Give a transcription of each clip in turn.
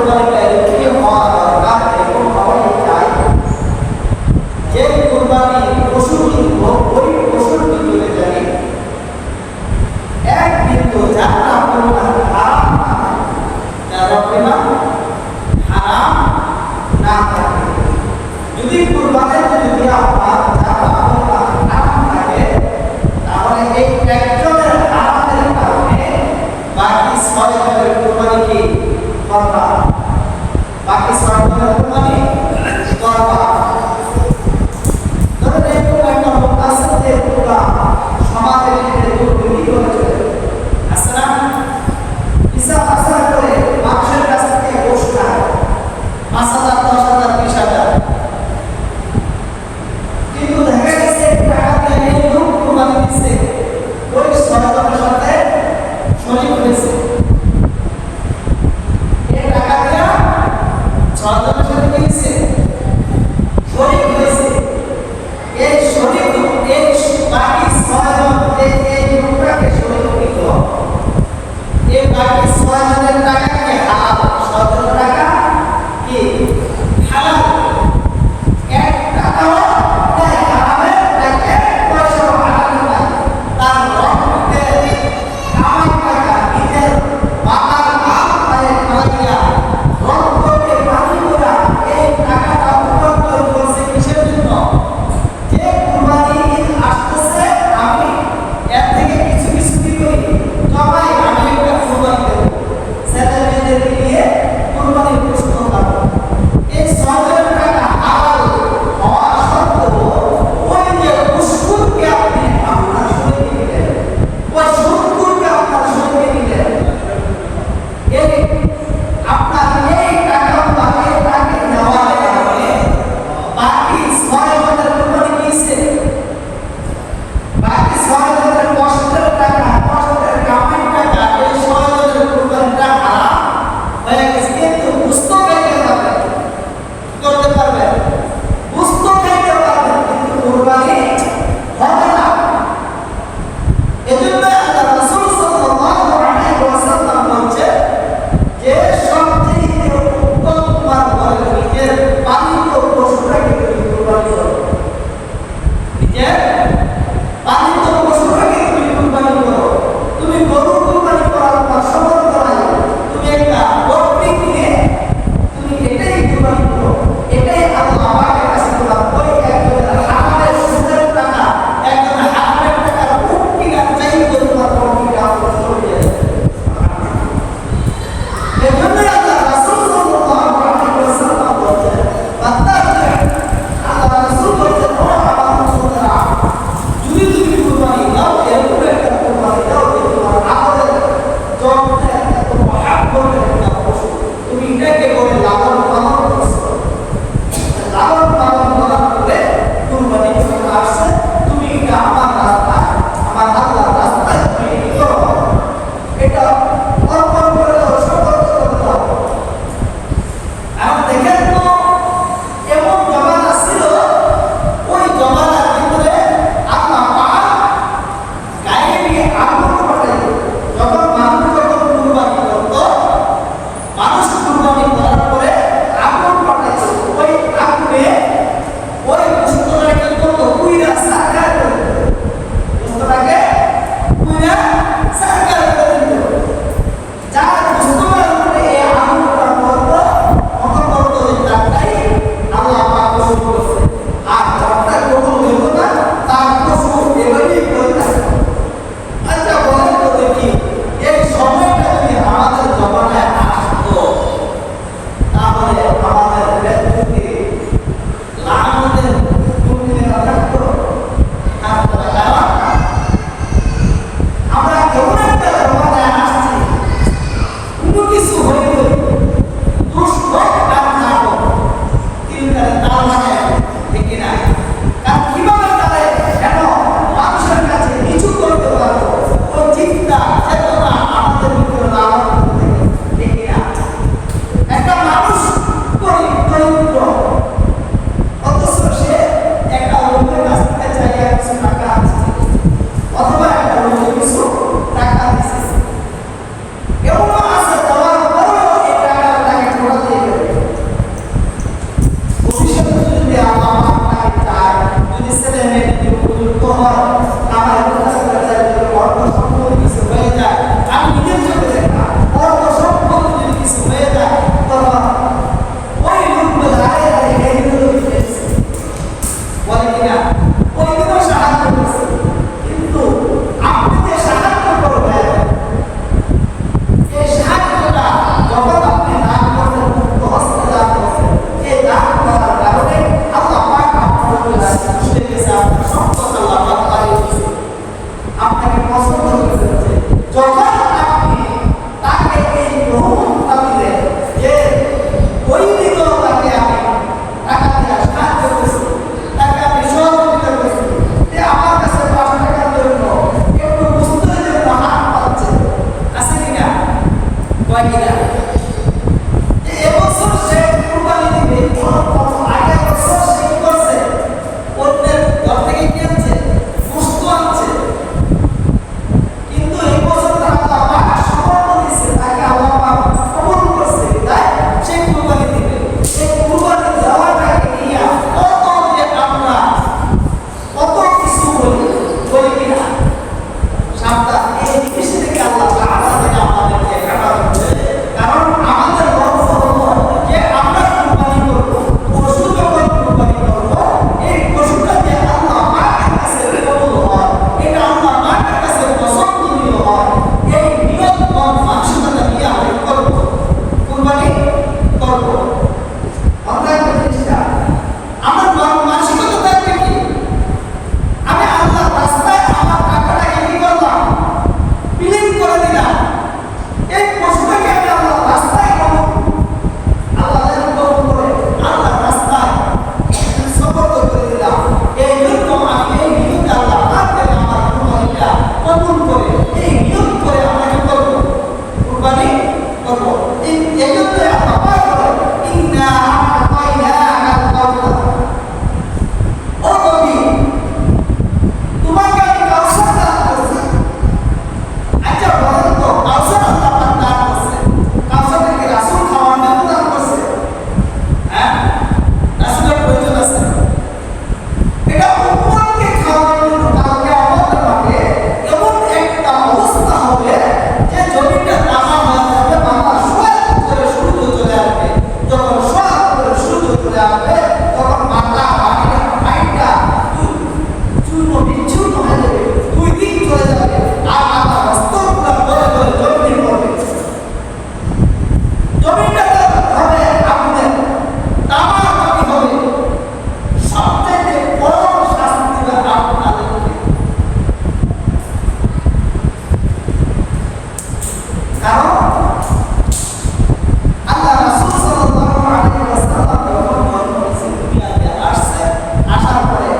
কোরবানিটা এরকমই হওয়া দরকার, এরকম হওয়াই চাই যে কোরবানি পশু কিনবো, ওই পশুর ভিতরে জানি এক বিন্দু যাত্রা পরিমাণ হারাম না থাকে, যারা পরিমাণ হারাম না থাকে। যদি কোরবানিতে যদি আপনার যাত্রা পরিমাণ হারাম থাকে, তাহলে এই একজনের হারামের কারণে বাকি 6 জনের কোরবানি কি করবা, বাকি 6 জনের কোরবানি করবা। ধরেন এরকম একটা লোক আছে যে পুরা সমাজের ক্ষেত্রে দুর্নীতি করে চলে, আছে না? হিসাব আসার করে মানুষের কাছ থেকে ঘুষ খায় 5,000, 10,000, 20,000, কিন্তু দেখা গেছে টাকা দিয়ে এই লোক কোরবানি দিচ্ছে, ওই 6 জনের সাথে শরীক হয়েছে। এই টাকা করবো। আমরা একটা জিনিসটা আমার মানসিকতা থাকবে কি, আমি আল্লাহ রাস্তায় আমার টাকাটাকে কি করলাম, বিলীন করে দিলাম। এই পশুটাকে আমি আল্লাহ রাস্তায় করবো, আল্লাহ করে আল্লাহ রাস্তায় সফর করে দিলাম। এই জন্য আমি এই নিয়মে আল্লাহ আমার কুরবানিটা কবুল করে এই নিয়ম করে আমরা কি করবো, কুরবানি করবো। এই জন্য আল্লাহ বলে ইন্না আ'তাইনাকাল কাউসার, ও নবী তোমাকে আমি কাউসার দান করছি। আচ্ছা বলেন তো কাউসার আল্লাহ পাক দান করছে, কাউসারকে কি রাসূল খাওয়ার জন্য দান করছে? হ্যাঁ, রাসূলের প্রয়োজন আছে? এটা উম্মতকে খাওয়ানোর জন্য কালকে আমাদের মাঠে এমন একটা অবস্থা হবে যে জমিটা তামা হয়ে যাবে, বাংলা সোয়া করে সূর্য চলে আসবে। যখন সোয়া করে সূর্য চলে আসবে তখন বাংলা মাটিটা ফাইটটা চূর্ণ বিচ্ছুর্ণ হয়ে যাবে, দুই দিক চলে যাবে, আর বাংলা স্তরগুলো ধরে ধরে জমিনে পড়বে। জমিটা হবে আপনাদের তামা মাটি হবে। সবচেয়ে বড় শাস্তি দেবে আপনাদেরকে, কারণ আল্লাহ রাসূল সাল্লাল্লাহু আলাইহি ওয়াসাল্লাম যখন জন্ম নিয়েছে দুনিয়াতে আসছে, আসার পরে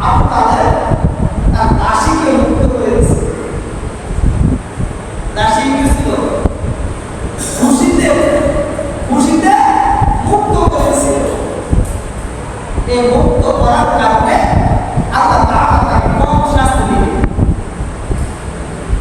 আপনাদের তার দাসীকে মুক্ত করে দিয়েছে। দাসী কি ছিল? খুশিতে খুশিতে মুক্ত করেছে। এই মুক্ত করার কারণে আল্লাহ তাআলা তাকে কম শাস্তি দিবে।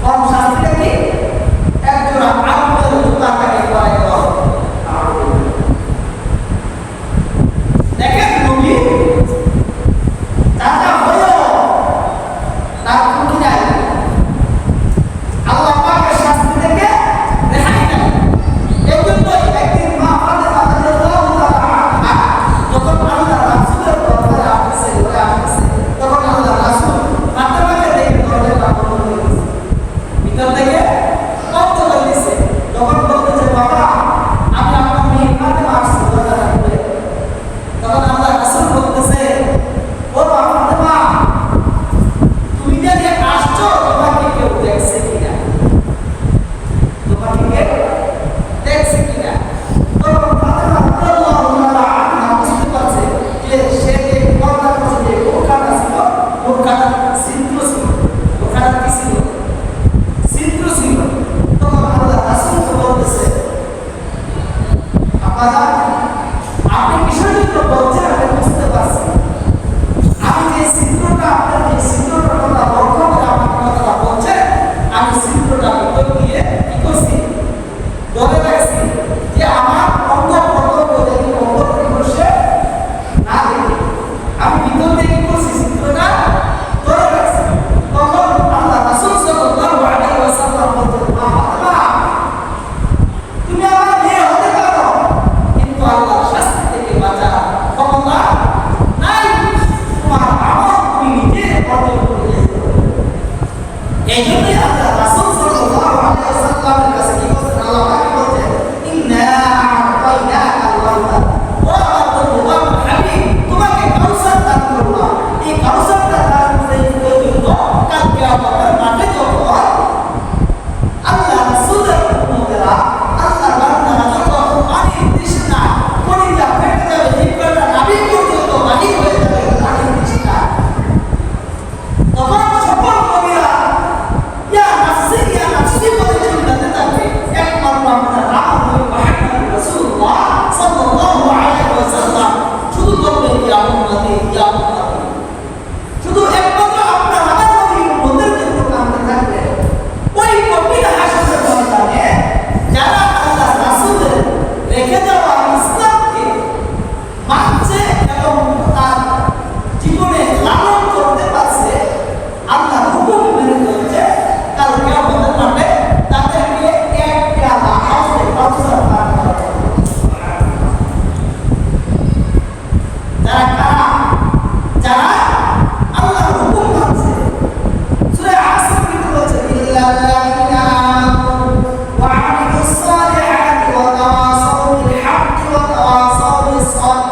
কম শাস্তিটা কি? একজোড়া আগুনের জুতা তাকে পরাই দেওয়া হবে। দেখেন নবী চাচা হয়েও তার খুশি নাই, আল্লাহ পাকের শাস্তি থেকে রেহাই নাই। এই জন্যই একদিন মা ফাতেমা রাদিয়াল্লাহু তাআলা আনহা যখন আল্লাহ রাসূলের দরবারে আসছে তখন আল্লাহ রাসূল ফাতেমাকে দেখে দরজাটা বন্ধ করে দিয়েছে, ভিতর থেকে বন্ধ করে দিয়েছে। তখন বলতেছে বাবা আমি আপনার মেয়ে ফাতেমা আসছি, দরজাটা খুলে। তখন আল্লাহ রাসূল বলতেছে ও ফাতেমা তুমি যে আসছো তোমাকে কেউ দেখছে কিনা, তোমাকে কেউ দেখছে কিনা? তখন ফাতেমা রাদিয়াল্লাহু তাআলা আনহা বুঝতে পারছে যে সে যে পর্দা করছে, যে বোরকাটা ছিল, বোরকাটা ছিদ্র ছিল, বোরকাটা কি ছিল? ছিদ্র ছিল। তখন আল্লাহ রাসূলকে বলতেছে আপনারা আপনি কিসের জন্য বলছেন আমি বুঝতে পারছি। আমি যে ছিদ্রটা আপনার যে ছিদ্রটার কথা লক্ষ্য করে আমাকে কথাটা বলছেন, আমি ছিদ্রটা ভিতর দিয়ে কি করছি, ধরে রাখছি যে আমার অঙ্গ প্রত্যঙ্গ যদি অঙ্গ বসে না দেখি, আমি ভিতর দিয়ে কি করছি, ছিদ্রটা ধরে রাখছি। তখন আল্লাহ রাসূল সাল্লাল্লাহু আলাইহি ওয়াসাল্লাম বলতেন ফাতেমা তুমি আমার মেয়ে হতে পারো, কিন্তু আল্লাহর শাস্তি থেকে বাঁচার ক্ষমতা নাই। তোমার আমল তুমি নিজে وتواصوا بالصبر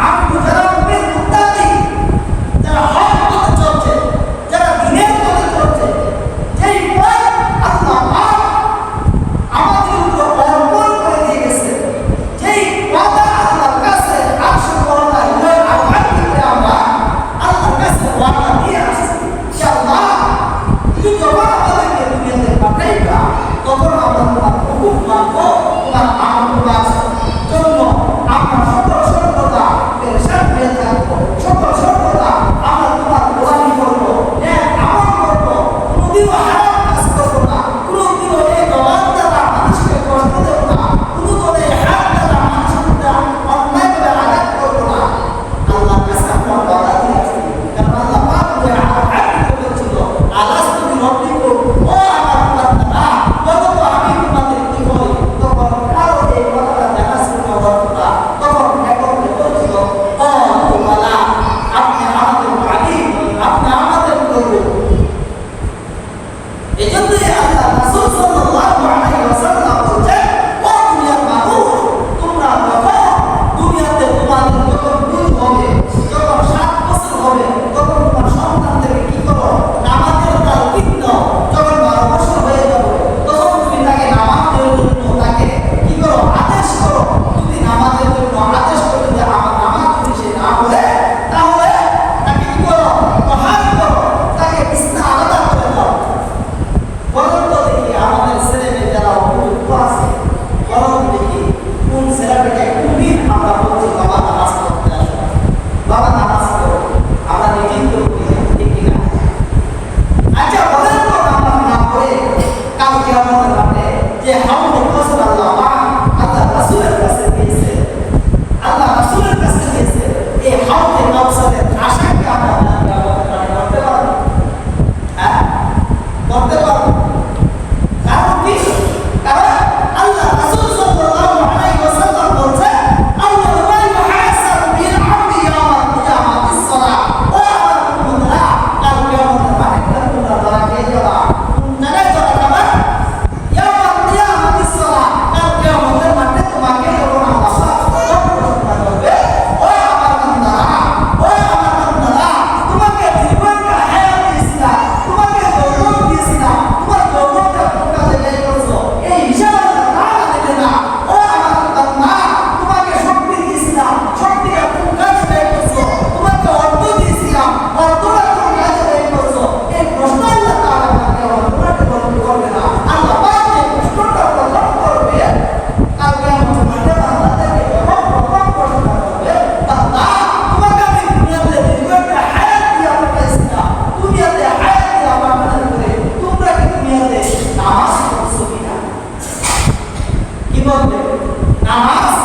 আমল যারা হবে মুত্তাকি যারা হক পথে চলছে যারা দ্বীনের পথে চলছে যেই পথ আল্লাহ পাক আমাদের উপর অর্পণ করে দিয়ে গেছে যেই পথ আল্লাহর কাছে আরশ করোনা ইলাল আরহাম করে আমরা আল্লাহর কাছে ওয়াদা দিয়ে আসছি যে আল্লাহ তুমি যখন আমাদেরকে দুনিয়াতে পাঠাইবা তখন আমরা তোমার হুকুম মানব তোমার আমল করার জন্য আমরা সকল সর্বদা পেরেশান হয়ে থাকবো সকল সর্বদা আমরা তোমার গোলামি করবো এক আমল করবো কোনোদিনও হারাম কাজ করবো না কোনোদিনও এই জবান দ্বারা মানুষকে কষ্ট দেবো না কোনোদিনও এই হাত দ্বারা মানুষের অন্যায়ভাবে আঘাত করবো না আল্লাহর কাছে আমরা ওয়াদা দিয়ে আসছি কারণ আল্লাহ পাক আয়াত করেছিল আলাস্তু বিরব্বিকুম ও আমার বান্দারা বলো তো আমি তোমাদের কি হই তখন কারো এই কথাটা দেখা ছিল না তখন একত্রে বলছিল ও বালা আপনি আমাদের মালিক আপনি আমাদের প্রভু এজন্যই আল্লাহ রাসূল সাল্লাল্লাহু আলাইহি ওয়াসাল্লাম বলেন ও দুনিয়ার মানুষ তোমরা যখন দুনিয়াতে তোমাদের যখন বুঝ হবে যখন 7 বছর হবে তখন তোমার সন্তানদেরকে কি করো নামাজের তালকিন দাও যখন 12 বছর হয়ে যাবে তখন তুমি তাকে নামাজের জন্য তাকে কি করো আদেশ করো যদি নামাজের জন্য আদেশ করো যে আমার নামাজ যদি সে না পড়ে তাহলে তাকে কি করো প্রহার করো তাকে বিছনা আলাদা করে দাও বরং তো দেখি আমাদের ছেলেমেয়ে যারা উপযুক্ত আছে বরং দেখি কোন ছেলেমেয়েকে কোনদিন আমরা বলছি বাবা নামাজ পড়তে আসো বাবা নামাজ পড়ো আমরা নিজেই তো ঠিক কিনা আচ্ছা বলেন তো নামাজ না পড়ে কাল কিয়ামতের মাঠে যে হাউজে কাউসার আল্লাহ রাসূলের কাছে দিয়েছে আল্লাহ রাসূলের কাছে দিয়েছে এই হাউজে কাউসারের আশা কি আমরা কিয়ামতের মাঠে করতে পারবো হ্যাঁ করতে পারবো কারণ কি কারণ আল্লাহ রাসূল সাল্লাল্লাহু আলাইহি ওয়াসাল্লাম বলেন আল্লাহ মা ইউহাসাবু বিল আবদি ইয়াওমাল কিয়ামাতিস সালাহ ও আমার উম্মতরা কাল কিয়ামতের মাঠে তোমরা ধরা খেয়ে যাবা জায়গায় ধরা যাবে ইয়াওমাল কিয়ামাতিস সালাহ কাল কিয়ামতের মাঠে তোমাকে যখন আল্লাহ পাক প্রশ্ন করবে ও আমার বান্দারা তোমাকে জীবনটা হায়াত দিয়েছিলাম তোমাকে যৌবন দিয়েছিলাম তোমার যৌবনটা কোন কাজে ব্যয় করেছো এই হিসাব আল্লাহ তাআলা দেবে না ও আমার বান্দা তোমাকে শক্তি দিয়েছিলাম শক্তিটা কোন কাজে ব্যয় করেছো তোমাকে অর্থ দিয়েছিলাম অর্থটা কোন কাজে ব্যয় করেছো এই প্রশ্ন আল্লাহ তাআলা তোমাকে করবে না আল্লাহ পাক যে প্রশ্নটা প্রথম করবে কালকে আমাদের মাঠে বান্দাদেরকে যখন প্রথম প্রশ্ন করবে বান্দা তোমাকে আমি দুনিয়াতে জীবনটা হায়াত দিয়ে পাঠাইছিলাম দুনিয়াতে হায়াত দিয়ে পাঠানোর পরে তোমরা কি দুনিয়াতে নামাজ পড়ছো কিনা কি বলবে নামাজ